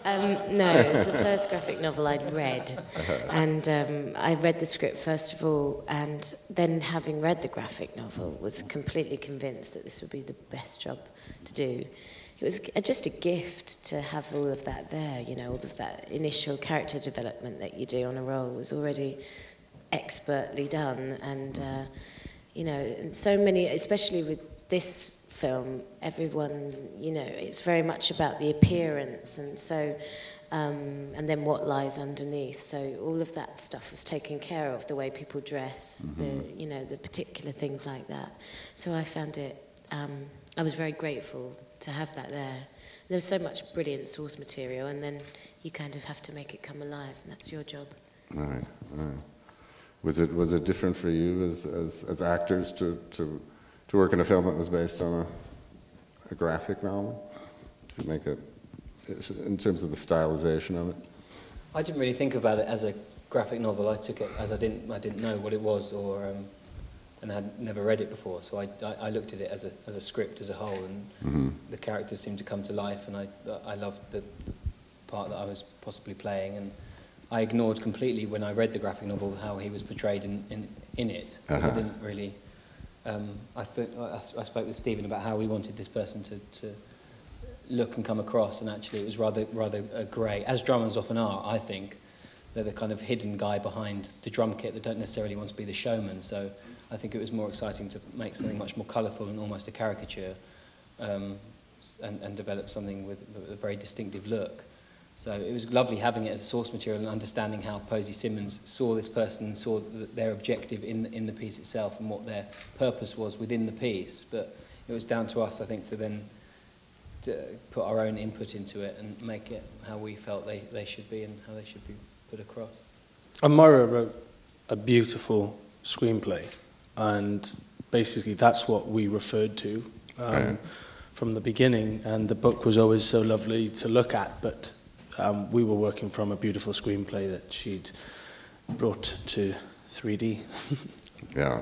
No, it was the first graphic novel I'd read. And I read the script first of all, and then having read the graphic novel, was completely convinced that this would be the best job to do. It was just a gift to have all of that there, you know, all of that initial character development that you do on a role was already expertly done. And, you know, and so many, especially with this film, everyone, you know, it's very much about the appearance, and so, and then what lies underneath. So all of that stuff was taken care of, the way people dress, you know, the particular things like that. So I found it, I was very grateful to have that there. There was so much brilliant source material, and then you kind of have to make it come alive, and that's your job. Right, right. Was it different for you as actors to work in a film that was based on a graphic novel? Does it make it, in terms of the stylization of it? I didn't really think about it as a graphic novel. I took it as I didn't know what it was, or and I had never read it before. So I looked at it as a script as a whole, and the characters seemed to come to life, and I loved the part that I was possibly playing, and I ignored completely when I read the graphic novel how he was portrayed in it. Because I didn't really. I spoke with Stephen about how we wanted this person to look and come across, and actually it was rather grey, as drummers often are, I think. They're the kind of hidden guy behind the drum kit that don't necessarily want to be the showman, so I think it was more exciting to make something much more colourful and almost a caricature, and develop something with a very distinctive look. So it was lovely having it as a source material and understanding how Posey Simmons saw this person, saw their objective in the piece itself and what their purpose was within the piece. But it was down to us, I think, to put our own input into it and make it how we felt they should be and how they should be put across. And Moira wrote a beautiful screenplay, and basically that's what we referred to from the beginning, and the book was always so lovely to look at, but we were working from a beautiful screenplay that she'd brought to 3D. Yeah.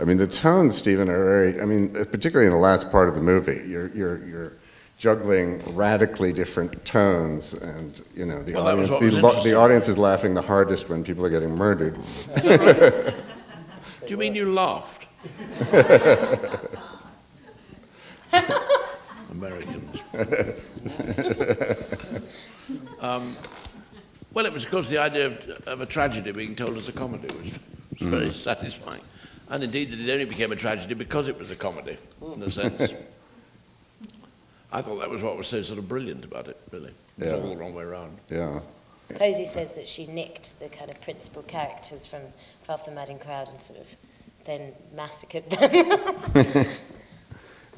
I mean, the tones, Stephen, are very, I mean, particularly in the last part of the movie, you're juggling radically different tones, and, you know, the audience is laughing the hardest when people are getting murdered. Do you mean you laughed? Americans. Well, it was because the idea of a tragedy being told as a comedy was very satisfying. And indeed, that it only became a tragedy because it was a comedy, in a sense. I thought that was what was so sort of brilliant about it, really. It was all the wrong way around. Yeah. Posey says that she nicked the kind of principal characters from Half the Madding Crowd and sort of then massacred them.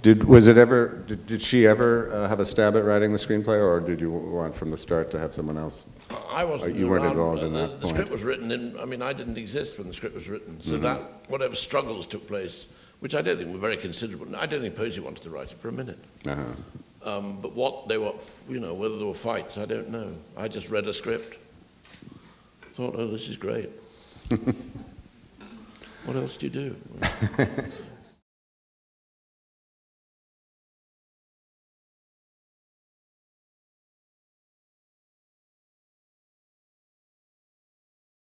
Did she ever have a stab at writing the screenplay, or did you want from the start to have someone else? I wasn't. You weren't around. involved in that. The script was written in. I mean, I didn't exist when the script was written, so that whatever struggles took place, which I don't think were very considerable. I don't think Posey wanted to write it for a minute. But what they were, you know, whether there were fights, I don't know. I just read a script. Thought, oh, this is great. What else do you do?